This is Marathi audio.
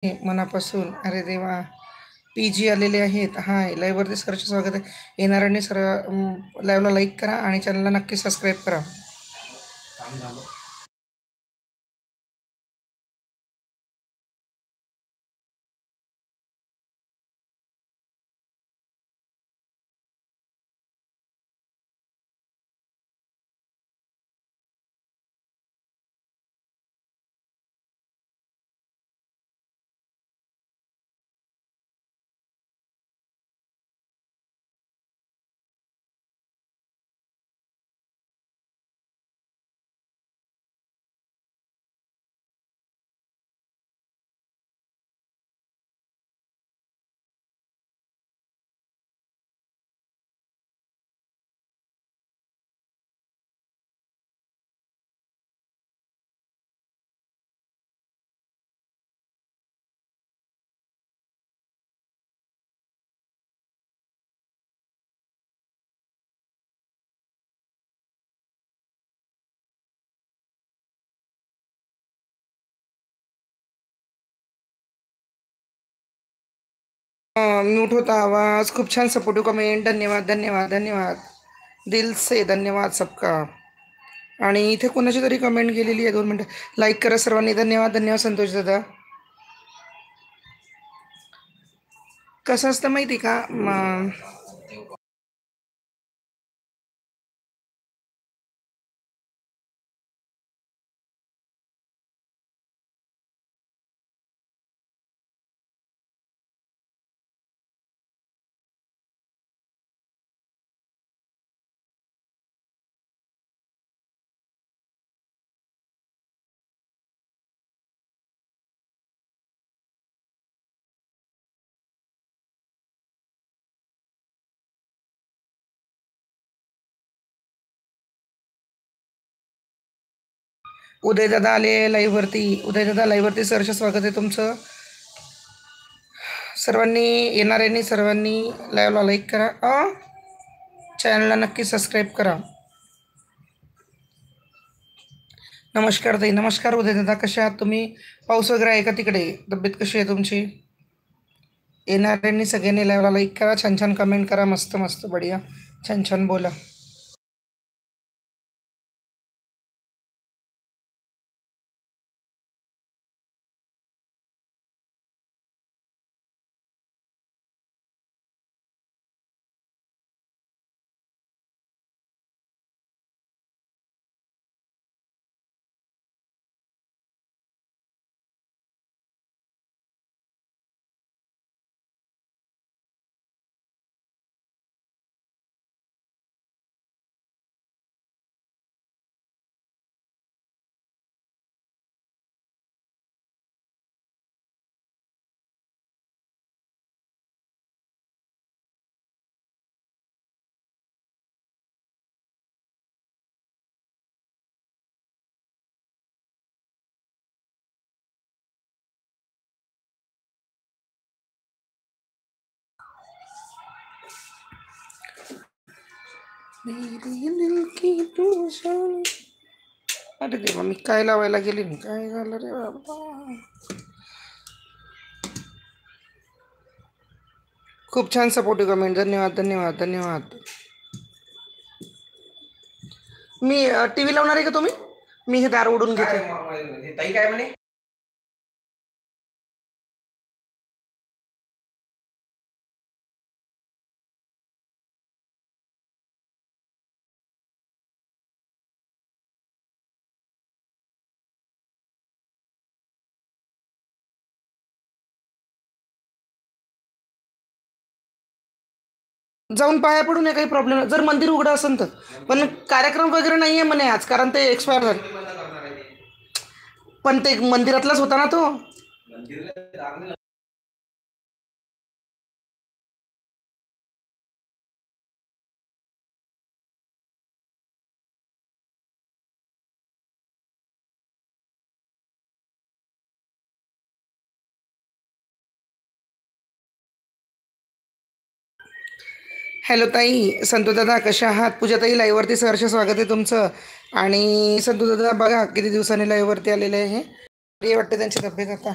मनापासून. अरे देवा! पी-जी आलेले आहेत. हाय, लाईव्हवरती सरचे स्वागत आहे. येणाऱ्यांनी लाईव्हला लाईक करा आणि चॅनलला नक्की सबस्क्राईब करा. म्यूट होता आवाज. खूप छान सपोर्टिव्ह कमेंट. धन्यवाद, धन्यवाद, धन्यवाद. दिल से धन्यवाद सबका. आणि इथे कोणाची तरी कमेंट गेलेली आहे. 2 मिनटं. लाईक करा सर्वांनी. धन्यवाद, धन्यवाद संतोष दादा. कसं असतं माहिती का? उदय दादा आले लाईव्हवरती. उदय दादा लाईव्हवरती सरचे स्वागत आहे तुमचं. सर्वांनी येणाऱ्यांनी सर्वांनी लाईव्हला लाईक करा. चॅनलला नक्की सबस्क्राईब करा. नमस्कार ताई. नमस्कार उदय दादा. कशा आहात तुम्ही? पाऊस वगैरे आहे का तिकडे? तब्येत कशी आहे तुमची? येणाऱ्यांनी सगळ्यांनी लाईव्हला लाईक करा. छान छान कमेंट करा. मस्त मस्त बढिया. छान छान बोला. अरे देवा, मी काय लावायला गेली? काय झालं रे बाबा? खूप छान सपोर्टिव्ह कमेंट. धन्यवाद, धन्यवाद, धन्यवाद. मी टीव्ही लावणार आहे का तुम्ही? मी हे दार उडून घेते. ताई काय म्हणे? जाऊन पाया पडून काही प्रॉब्लेम नाही जर मंदिर उघडं असेल तर. पण कार्यक्रम वगैरे नाहीये म्हणे आज, कारण ते एक्सपायर झाले. पण ते मंदिरातलाच होता ना तो. हॅलो ताई. संतू दादा कशा आहात? पूजा ताई लाईव्हवरती सहर्ष स्वागत आहे तुमचं. आणि संतू दादा बघा किती दिवसांनी लाईव्हवरती आलेले आहे. हे वाटते त्यांची तब्येत आता.